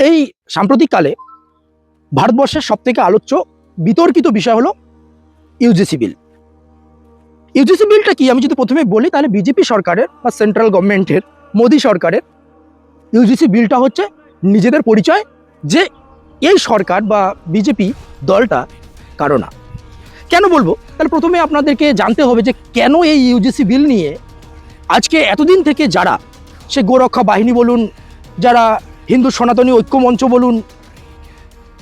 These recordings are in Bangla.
এই সাম্প্রতিককালে ভারতবর্ষের সবথেকে আলোচ্য বিতর্কিত বিষয় হলো ইউজিসি বিল। ইউজিসি বিলটা কি আমি যদি প্রথমে বলি তাহলে বিজেপি সরকারের বা সেন্ট্রাল গভর্নমেন্টের মোদী সরকারের ইউজিসি বিলটা হচ্ছে নিজেদের পরিচয় যে এই সরকার বা বিজেপি দলটা কারো না। কেন বলবো তাহলে প্রথমে আপনাদেরকে জানতে হবে যে কেন এই ইউজিসি বিল নিয়ে আজকে এতদিন থেকে যারা সে গোরক্ষা বাহিনী বলুন, যারা হিন্দু সনাতনী ঐক্য মঞ্চ বলুন,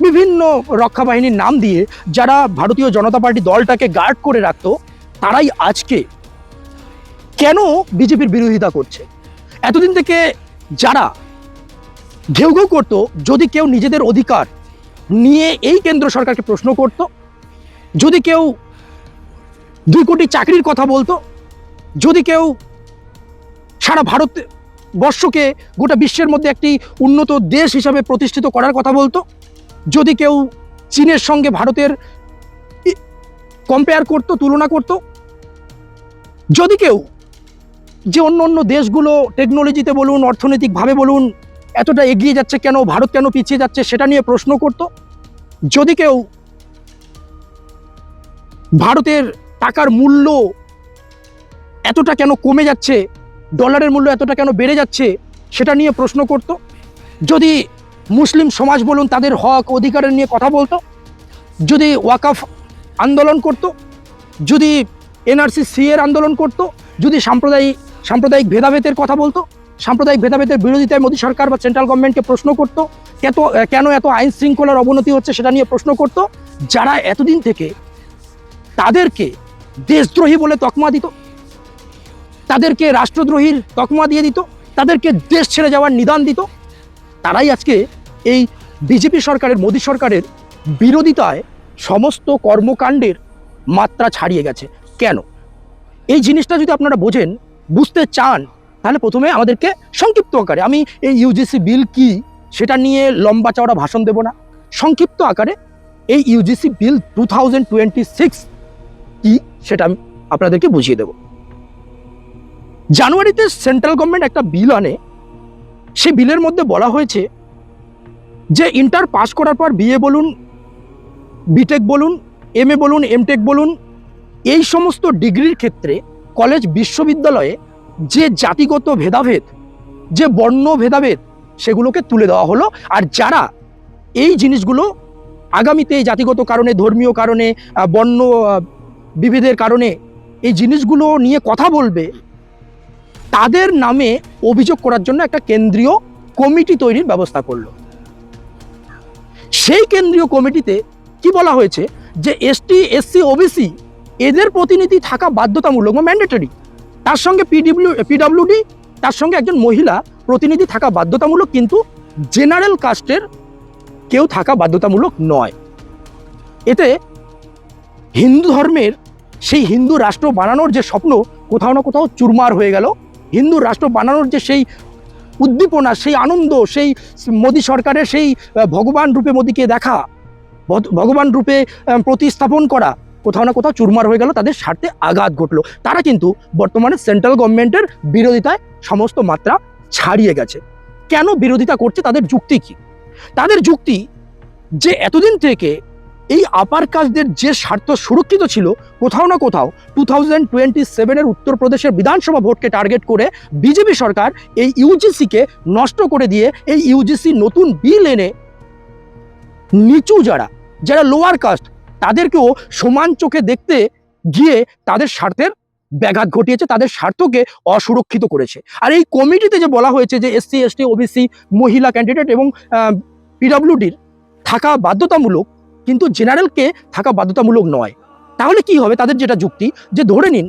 বিভিন্ন রক্ষা বাহিনীর নাম দিয়ে যারা ভারতীয় জনতা পার্টি দলটাকে গার্ড করে রাখতো, তারাই আজকে কেন বিজেপির বিরোধিতা করছে। এতদিন থেকে যারা ঘেউ ঘেউ করতো যদি কেউ নিজেদের অধিকার নিয়ে এই কেন্দ্র সরকারকে প্রশ্ন করত, যদি কেউ 2 কোটি চাকরির কথা বলতো, যদি কেউ সারা ভারতবর্ষকে গোটা বিশ্বের মধ্যে একটি উন্নত দেশ হিসাবে প্রতিষ্ঠিত করার কথা বলতো, যদি কেউ চীনের সঙ্গে ভারতের কম্পেয়ার করতো, তুলনা করতো, যদি কেউ যে অন্য অন্য দেশগুলো টেকনোলজিতে বলুন, অর্থনৈতিকভাবে বলুন এতটা এগিয়ে যাচ্ছে কেন, ভারত কেন পিছিয়ে যাচ্ছে সেটা নিয়ে প্রশ্ন করতো, যদি কেউ ভারতের টাকার মূল্য এতটা কেন কমে যাচ্ছে, ডলারের মূল্য এতটা কেন বেড়ে যাচ্ছে সেটা নিয়ে প্রশ্ন করত, যদি মুসলিম সমাজ বলুন তাদের হক অধিকারের নিয়ে কথা বলতো, যদি ওয়াকফ আন্দোলন করত, যদি এনআরসি এর আন্দোলন করত, যদি সাম্প্রদায়িক ভেদাভেদের কথা বলতো, সাম্প্রদায়িক ভেদাভেদের বিরোধিতায় মোদী সরকার বা সেন্ট্রাল গভর্নমেন্টকে প্রশ্ন করত, কেন এত আইন শৃঙ্খলার অবনতি হচ্ছে সেটা নিয়ে প্রশ্ন করত, যারা এতদিন থেকে তাদেরকে দেশদ্রোহী বলে তকমা দিত, তাদেরকে রাষ্ট্রদ্রোহীর তকমা দিয়ে দিত, তাদেরকে দেশ ছেড়ে যাওয়ার নিদান দিত, তারাই আজকে এই বিজেপি সরকারের মোদী সরকারের বিরোধিতায় সমস্ত কর্মকাণ্ডের মাত্রা ছাড়িয়ে গেছে। কেন এই জিনিসটা যদি আপনারা বুঝতে চান তাহলে প্রথমে আমাদেরকে সংক্ষিপ্ত আকারে, আমি এই ইউজিসি বিল কি সেটা নিয়ে লম্বা চওড়া ভাষণ দেব না, সংক্ষিপ্ত আকারে এই ইউজিসি বিল 2026 কি সেটা আমি আপনাদেরকে বুঝিয়ে দেব। জানুয়ারিতে সেন্ট্রাল গভর্নমেন্ট একটা বিল আনে, সেই বিলের মধ্যে বলা হয়েছে যে ইন্টার পাস করার পর বিএ বলুন, বিটেক বলুন, এমএ বলুন, এমটেক বলুন, এই সমস্ত ডিগ্রির ক্ষেত্রে কলেজ বিশ্ববিদ্যালয়ে যে জাতিগত ভেদাভেদ, যে বর্ণ ভেদাভেদ সেগুলোকে তুলে দেওয়া হলো। আর যারা এই জিনিসগুলো আগামীতে জাতিগত কারণে, ধর্মীয় কারণে, বর্ণ বিভেদের কারণে এই জিনিসগুলো নিয়ে কথা বলবে, তাদের নামে অভিযোগ করার জন্য একটা কেন্দ্রীয় কমিটি তৈরির ব্যবস্থা করলো। সেই কেন্দ্রীয় কমিটিতে কি বলা হয়েছে যে এসটি, এসসি, ওবিসি এদের প্রতিনিধি থাকা বাধ্যতামূলক বা ম্যান্ডেটরি, তার সঙ্গে পিডব্লিউডি, তার সঙ্গে একজন মহিলা প্রতিনিধি থাকা বাধ্যতামূলক, কিন্তু জেনারেল কাস্টের কেউ থাকা বাধ্যতামূলক নয়। এতে হিন্দু ধর্মের সেই হিন্দু রাষ্ট্র বানানোর যে স্বপ্ন কোথাও না কোথাও চুরমার হয়ে গেল। হিন্দু রাষ্ট্র বানানোর যে সেই উদ্দীপনা, সেই আনন্দ, সেই মোদী সরকারের সেই ভগবান রূপে মোদীকে দেখা, ভগবান রূপে প্রতিস্থাপন করা কোথাও না কোথাও চুরমার হয়ে গেল, তাদের স্বার্থে আঘাত ঘটলো। তারা কিন্তু বর্তমানে সেন্ট্রাল গভর্নমেন্টের বিরোধিতায় সমস্ত মাত্রা ছাড়িয়ে গেছে। কেন বিরোধিতা করছে, তাদের যুক্তি কি? তাদের যুক্তি যে এতদিন থেকে এই আপার কাস্টদের যে স্বার্থ সুরক্ষিত ছিল, কোথাও না কোথাও 2027 উত্তরপ্রদেশের বিধানসভা ভোটকে টার্গেট করে বিজেপি সরকার এই ইউজিসিকে নষ্ট করে দিয়ে এই ইউজিসি নতুন বিল এনে নিচু যারা লোয়ার কাস্ট তাদেরকেও সমান চোখে দেখতে গিয়ে তাদের স্বার্থের ব্যাঘাত ঘটিয়েছে, তাদের স্বার্থকে অসুরক্ষিত করেছে। আর এই কমিটিতে যে বলা হয়েছে যে এসসি, এসটি, ওবিসি, মহিলা ক্যান্ডিডেট এবং পিডব্লিউডির থাকা বাধ্যতামূলক, কিন্তু জেনারেলকে থাকা বাধ্যতামূলক নয়। তাহলে কি হবে? তাদের যেটা যুক্তি যে ধরে নিন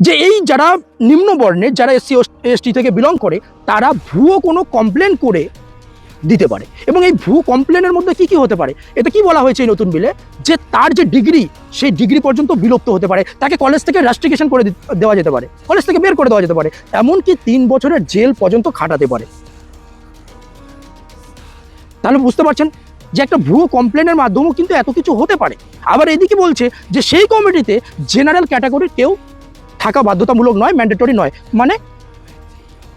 যে এই যারা নিম্ন বর্ণের, যারা এসসি, এসটি থেকে বিলং করে, তারা ভুয়ো কোনো কমপ্লেন করে দিতে পারে। এবং এই ভুয়ো কমপ্লেনের মধ্যে কি কি হতে পারে? এটা কি বলা হয়েছে এই নতুন বিলে, যে তার যে ডিগ্রি, সেই ডিগ্রি পর্যন্ত বিলুপ্ত হতে পারে, তাকে কলেজ থেকে রাস্ট্রিকেশন করে দেওয়া যেতে পারে, কলেজ থেকে বের করে দেওয়া যেতে পারে, এমনকি 3 বছরের জেল পর্যন্ত খাটাতে পারে। তাহলে বুঝতে পারছেন যে একটা ভুয়ো কমপ্লেনের মাধ্যমেও কিন্তু এত কিছু হতে পারে। আবার এদিকে বলছে যে সেই কমিটিতে জেনারেল ক্যাটাগরির কেউ থাকা বাধ্যতামূলক নয়, ম্যান্ডেটরি নয়, মানে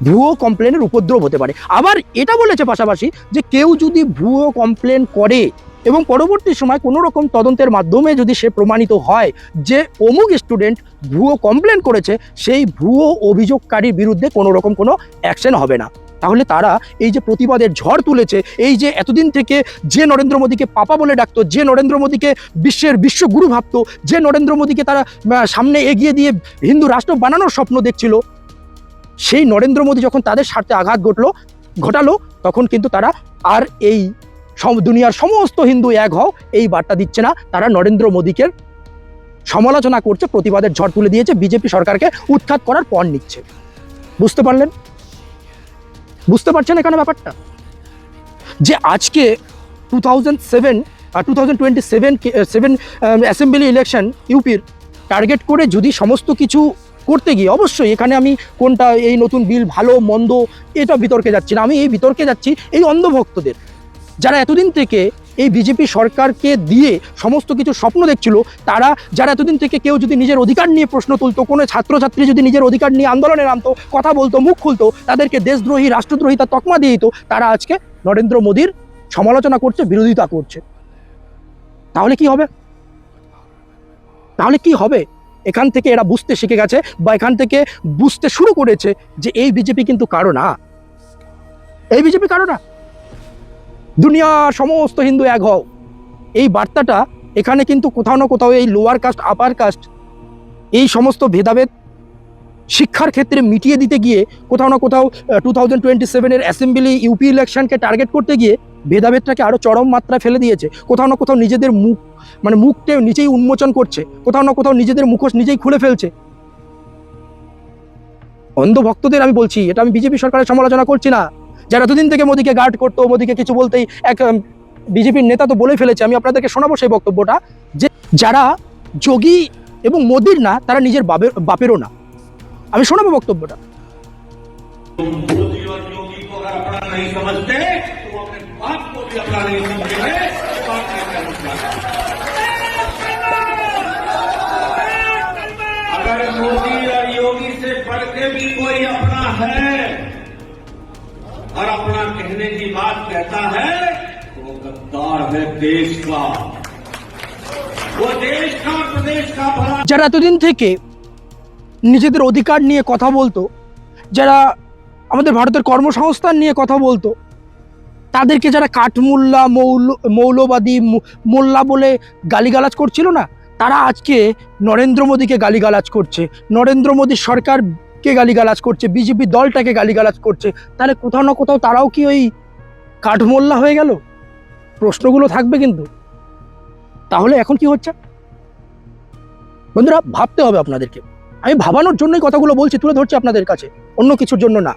ভুয়ো কমপ্লেনের উপদ্রব হতে পারে। আবার এটা বলেছে পাশাপাশি যে কেউ যদি ভুয়ো কমপ্লেন করে এবং পরবর্তী সময় কোনো রকম তদন্তের মাধ্যমে যদি সে প্রমাণিত হয় যে অমুক স্টুডেন্ট ভুয়ো কমপ্লেন করেছে, সেই ভুয়ো অভিযোগকারীর বিরুদ্ধে কোনো রকম কোনো অ্যাকশন হবে না। তাহলে তারা এই যে প্রতিবাদের ঝড় তুলেছে, এই যে এতদিন থেকে যে নরেন্দ্র মোদীকে পাপা বলে ডাকতো, যে নরেন্দ্র মোদীকে বিশ্বগুরু ভাবতো, যে নরেন্দ্র মোদীকে তারা সামনে এগিয়ে দিয়ে হিন্দু রাষ্ট্র বানানোর স্বপ্ন দেখছিল, সেই নরেন্দ্র মোদী যখন তাদের স্বার্থে আঘাত ঘটালো, তখন কিন্তু তারা আর এই দুনিয়ার সমস্ত হিন্দু এক হও এই বার্তা দিচ্ছে না, তারা নরেন্দ্র মোদীকে সমালোচনা করছে, প্রতিবাদের ঝড় তুলে দিয়েছে, বিজেপি সরকারকে উৎখাত করার পণ নিচ্ছে। বুঝতে পারলেন? বুঝতে পারছেন এখানে ব্যাপারটা? যে আজকে 2027 অ্যাসেম্বলি ইলেকশন ইউপির টার্গেট করে যদি সমস্ত কিছু করতে গিয়ে, অবশ্যই এখানে আমি কোনটা এই নতুন বিল ভালো মন্দ এটা বিতর্কে যাচ্ছি না, আমি এই বিতর্কে যাচ্ছি এই অন্ধভক্তদের, যারা এতদিন থেকে এই বিজেপি সরকারকে দিয়ে সমস্ত কিছু স্বপ্ন দেখছিল, তারা যারা এতদিন থেকে কেউ যদি নিজের অধিকার নিয়ে প্রশ্ন তুলতো, কোনো ছাত্রছাত্রী যদি নিজের অধিকার নিয়ে আন্দোলনে নামতো, কথা বলতো, মুখ খুলতো, তাদেরকে দেশদ্রোহী রাষ্ট্রদ্রোহী তার তকমা দিয়ে দিত, তারা আজকে নরেন্দ্র মোদীর সমালোচনা করছে, বিরোধিতা করছে। তাহলে কি হবে? তাহলে কি হবে? এখান থেকে এরা বুঝতে শিখে গেছে বা এখান থেকে বুঝতে শুরু করেছে যে এই বিজেপি কিন্তু কারো না, এই বিজেপি কারো না, দুনিয়ার সমস্ত হিন্দু এক হও এই বার্তাটা এখানে কিন্তু কোথাও না কোথাও এই লোয়ার কাস্ট আপার কাস্ট এই সমস্ত ভেদাভেদ শিক্ষার ক্ষেত্রে মিটিয়ে দিতে গিয়ে, কোথাও না কোথাও 2027 অ্যাসেম্বলি ইউপি ইলেকশনকে টার্গেট করতে গিয়ে ভেদাভেদটাকে আরও চরম মাত্রায় ফেলে দিয়েছে। কোথাও না কোথাও নিজেদের মুখকে নিজেই উন্মোচন করছে, কোথাও না কোথাও নিজেদের মুখোশ নিজেই খুলে ফেলছে। অন্ধ ভক্তদের আমি বলছি, এটা আমি বিজেপি সরকারের সমালোচনা করছি না, যারা এতদিন থেকে মোদীকে গার্ড করতো, মোদীকে কিছু বলতেই এক বিজেপির নেতা তো বলে ফেলেছে, আমি আপনাদেরকে শোনাবো সেই বক্তব্যটা, যে যারা যোগী এবং মোদীর না, তারা নিজের বাপেরও না। আমি শোনাবো বক্তব্যটা। मोदी और योगी को अगर अपना नहीं समझते तो वो अपने बाप को भी अपना नहीं समझेंगे। बात नहीं कर सकता। अगर मोदी और योगी से बढ़ के भी कोई अपना है और अपना कहने की बात कहता है तो वो गद्दार है देश का, वो देश का प्रदेश का भला। যারা এতদিন থেকে নিজেদের অধিকার নিয়ে কথা বলতো, যারা আমাদের ভারতের কর্মসংস্থান নিয়ে কথা বলতো, তাদেরকে যারা কাঠমোল্লা মৌলবাদী মোল্লা বলে গালিগালাজ করছিল না, তারা আজকে নরেন্দ্র মোদীকে গালিগালাজ করছে, নরেন্দ্র মোদীর সরকারকে গালিগালাজ করছে, বিজেপি দলটাকে গালিগালাজ করছে। তাহলে কোথাও না কোথাও তারাও কি ওই কাঠমোল্লা হয়ে গেল? প্রশ্নগুলো থাকবে কিন্তু। তাহলে এখন কি হচ্ছে বন্ধুরা, ভাবতে হবে আপনাদেরকে। আমি ভাবানোর জন্যই কথাগুলো বলছি, তুলে ধরছি আপনাদের কাছে, অন্য কিছুর জন্য না।